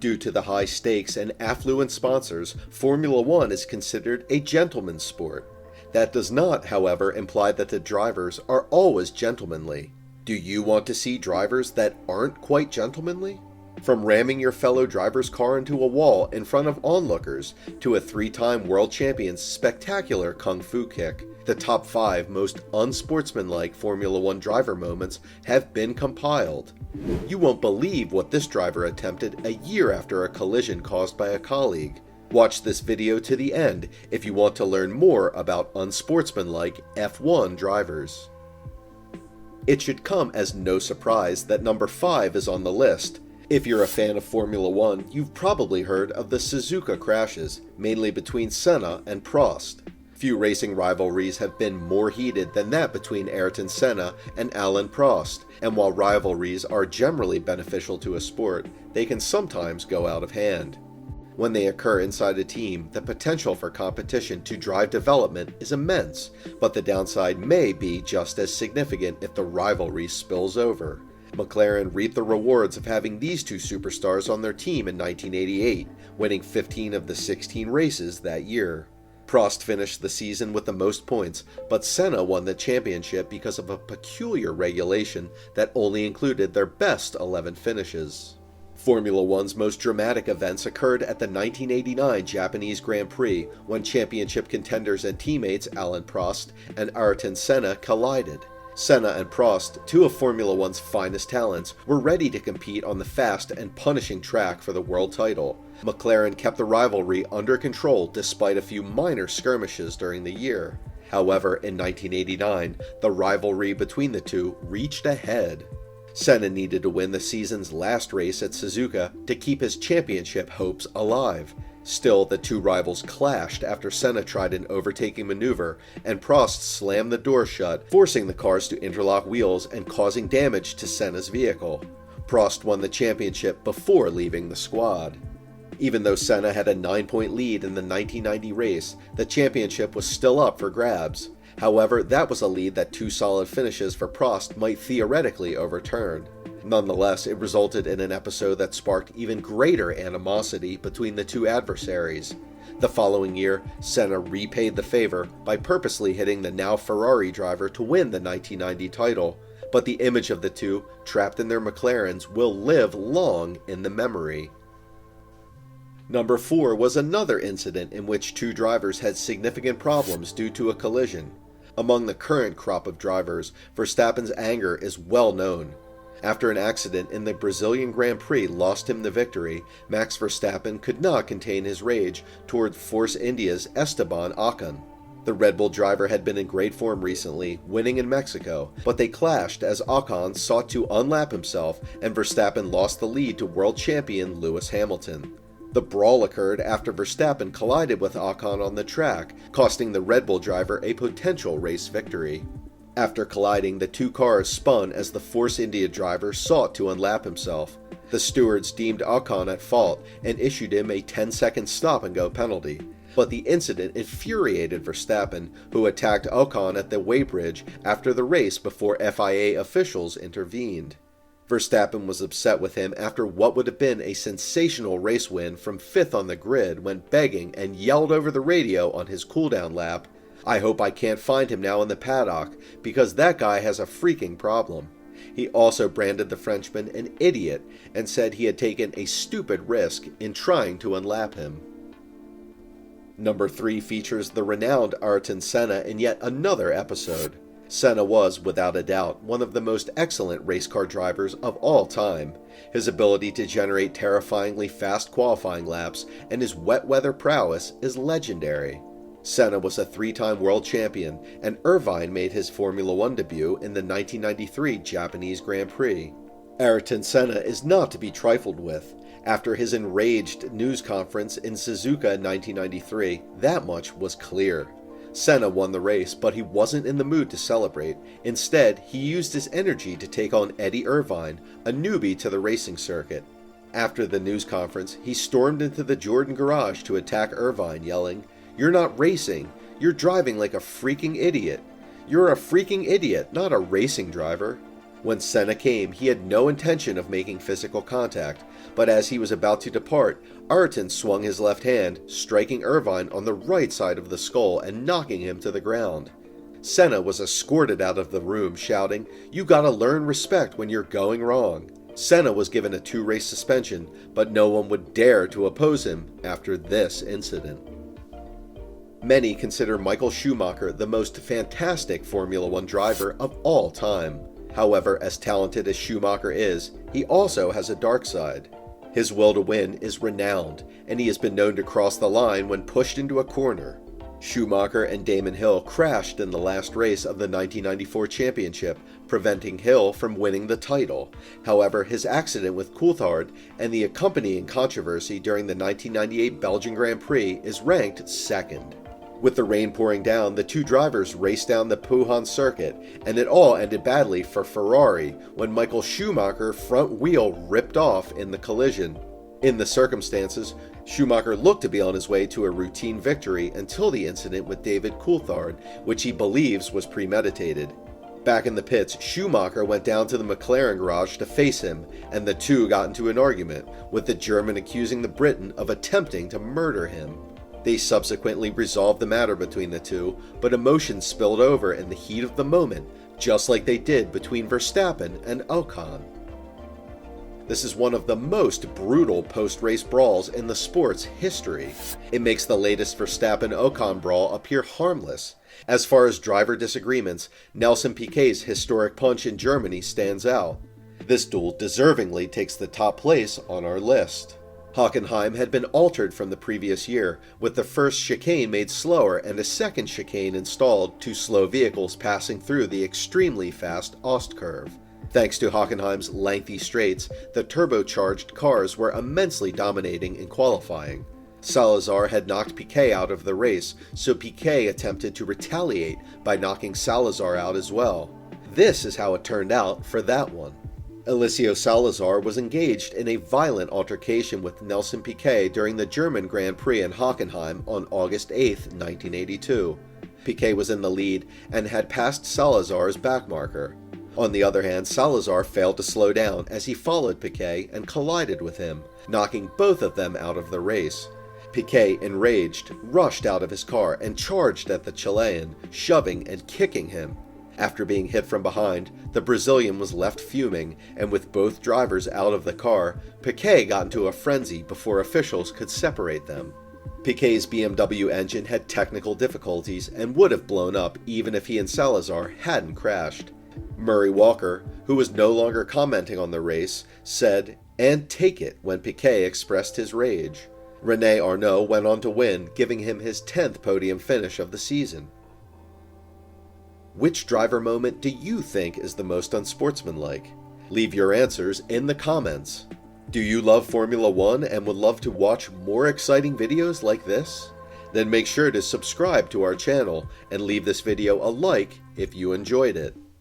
Due to the high stakes and affluent sponsors, Formula One is considered a gentleman's sport. That does not, however, imply that the drivers are always gentlemanly. Do you want to see drivers that aren't quite gentlemanly? From ramming your fellow driver's car into a wall in front of onlookers to a 3-time world champion's spectacular kung fu kick, the top 5 most unsportsmanlike Formula One driver moments have been compiled. You won't believe what this driver attempted a year after a collision caused by a colleague. Watch this video to the end if you want to learn more about unsportsmanlike F1 drivers. It should come as no surprise that number 5 is on the list. If you're a fan of Formula One, you've probably heard of the SUZUKA crashes, mainly between Senna and Prost. Few racing rivalries have been more heated than that between Ayrton Senna and Alain Prost, and while rivalries are generally beneficial to a sport, they can sometimes go out of hand. When they occur inside a team, the potential for competition to drive development is immense, but the downside may be just as significant if the rivalry spills over. McLaren reaped the rewards of having these two superstars on their team in 1988, winning 15 of the 16 races that year. Prost finished the season with the most points, but Senna won the championship because of a peculiar regulation that only included their best 11 finishes. Formula One's most dramatic events occurred at the 1989 Japanese Grand Prix, when championship contenders and teammates Alain Prost and Ayrton Senna collided. Senna and Prost, two of Formula One's finest talents, were ready to compete on the fast and punishing track for the world title. McLaren kept the rivalry under control despite a few minor skirmishes during the year. However, in 1989, the rivalry between the two reached a head. Senna needed to win the season's last race at SUZUKA to keep his championship hopes alive. Still, the two rivals clashed after Senna tried an overtaking maneuver and Prost slammed the door shut, forcing the cars to interlock wheels and causing damage to Senna's vehicle. Prost won the championship before leaving the squad. Even though Senna had a 9-point lead in the 1990 race, the championship was still up for grabs. However, that was a lead that 2 solid finishes for Prost might theoretically overturn. Nonetheless, it resulted in an episode that sparked even greater animosity between the two adversaries. The following year, Senna repaid the favor by purposely hitting the now Ferrari driver to win the 1990 title, but the image of the two, trapped in their McLarens, will live long in the memory. Number 4 was another incident in which two drivers had significant problems due to a collision. Among the current crop of drivers, Verstappen's anger is well known. After an accident in the Brazilian Grand Prix lost him the victory, Max Verstappen could not contain his rage toward Force India's Esteban Ocon. The Red Bull driver had been in great form recently, winning in Mexico, but they clashed as Ocon sought to unlap himself and Verstappen lost the lead to world champion Lewis Hamilton. The brawl occurred after Verstappen collided with Ocon on the track, costing the Red Bull driver a potential race victory. After colliding, the two cars spun as the Force India driver sought to unlap himself. The stewards deemed Ocon at fault and issued him a 10-second stop-and-go penalty. But the incident infuriated Verstappen, who attacked Ocon at the weighbridge after the race before FIA officials intervened. Verstappen was upset with him after what would have been a sensational race win from 5th on the grid, went begging and yelled over the radio on his cooldown lap, "I hope I can't find him now in the paddock, because that guy has a freaking problem." He also branded the Frenchman an idiot and said he had taken a stupid risk in trying to unlap him. Number 3 features the renowned Ayrton Senna in yet another episode. Senna was, without a doubt, one of the most excellent race car drivers of all time. His ability to generate terrifyingly fast qualifying laps and his wet weather prowess is legendary. Senna was a 3-time world champion, and Irvine made his Formula One debut in the 1993 Japanese Grand Prix. Ayrton Senna is not to be trifled with. After his enraged news conference in SUZUKA in 1993, that much was clear. Senna won the race, but he wasn't in the mood to celebrate. Instead, he used his energy to take on Eddie Irvine, a newbie to the racing circuit. After the news conference, he stormed into the Jordan garage to attack Irvine, yelling, "You're not racing. You're driving like a freaking idiot. You're a freaking idiot, not a racing driver." When Senna came, he had no intention of making physical contact, but as he was about to depart, Ayrton swung his left hand, striking Irvine on the right side of the skull and knocking him to the ground. Senna was escorted out of the room shouting, "You gotta learn respect when you're going wrong." Senna was given a 2-race suspension, but no one would dare to oppose him after this incident. Many consider Michael Schumacher the most fantastic Formula One driver of all time. However, as talented as Schumacher is, he also has a dark side. His will to win is renowned, and he has been known to cross the line when pushed into a corner. Schumacher and Damon Hill crashed in the last race of the 1994 championship, preventing Hill from winning the title. However, his accident with Coulthard and the accompanying controversy during the 1998 Belgian Grand Prix is ranked second. With the rain pouring down, the two drivers raced down the Puhan circuit, and it all ended badly for Ferrari when Michael Schumacher's front wheel ripped off in the collision. In the circumstances, Schumacher looked to be on his way to a routine victory until the incident with David Coulthard, which he believes was premeditated. Back in the pits, Schumacher went down to the McLaren garage to face him, and the two got into an argument, with the German accusing the Briton of attempting to murder him. They subsequently resolved the matter between the two, but emotions spilled over in the heat of the moment, just like they did between Verstappen and Ocon. This is one of the most brutal post-race brawls in the sport's history. It makes the latest Verstappen-Ocon brawl appear harmless. As far as driver disagreements, Nelson Piquet's historic punch in Germany stands out. This duel deservingly takes the top place on our list. Hockenheim had been altered from the previous year, with the first chicane made slower and a second chicane installed to slow vehicles passing through the extremely fast Ost curve. Thanks to Hockenheim's lengthy straights, the turbocharged cars were immensely dominating in qualifying. Salazar had knocked Piquet out of the race, so Piquet attempted to retaliate by knocking Salazar out as well. This is how it turned out for that one. Eliseo Salazar was engaged in a violent altercation with Nelson Piquet during the German Grand Prix in Hockenheim on August 8, 1982. Piquet was in the lead and had passed Salazar's backmarker. On the other hand, Salazar failed to slow down as he followed Piquet and collided with him, knocking both of them out of the race. Piquet, enraged, rushed out of his car and charged at the Chilean, shoving and kicking him. After being hit from behind, the Brazilian was left fuming, and with both drivers out of the car, Piquet got into a frenzy before officials could separate them. Piquet's BMW engine had technical difficulties and would have blown up even if he and Salazar hadn't crashed. Murray Walker, who was no longer commenting on the race, said, "And take it," when Piquet expressed his rage. René Arnoux went on to win, giving him his 10th podium finish of the season. Which driver moment do you think is the most unsportsmanlike? Leave your answers in the comments. Do you love Formula One and would love to watch more exciting videos like this? Then make sure to subscribe to our channel and leave this video a like if you enjoyed it.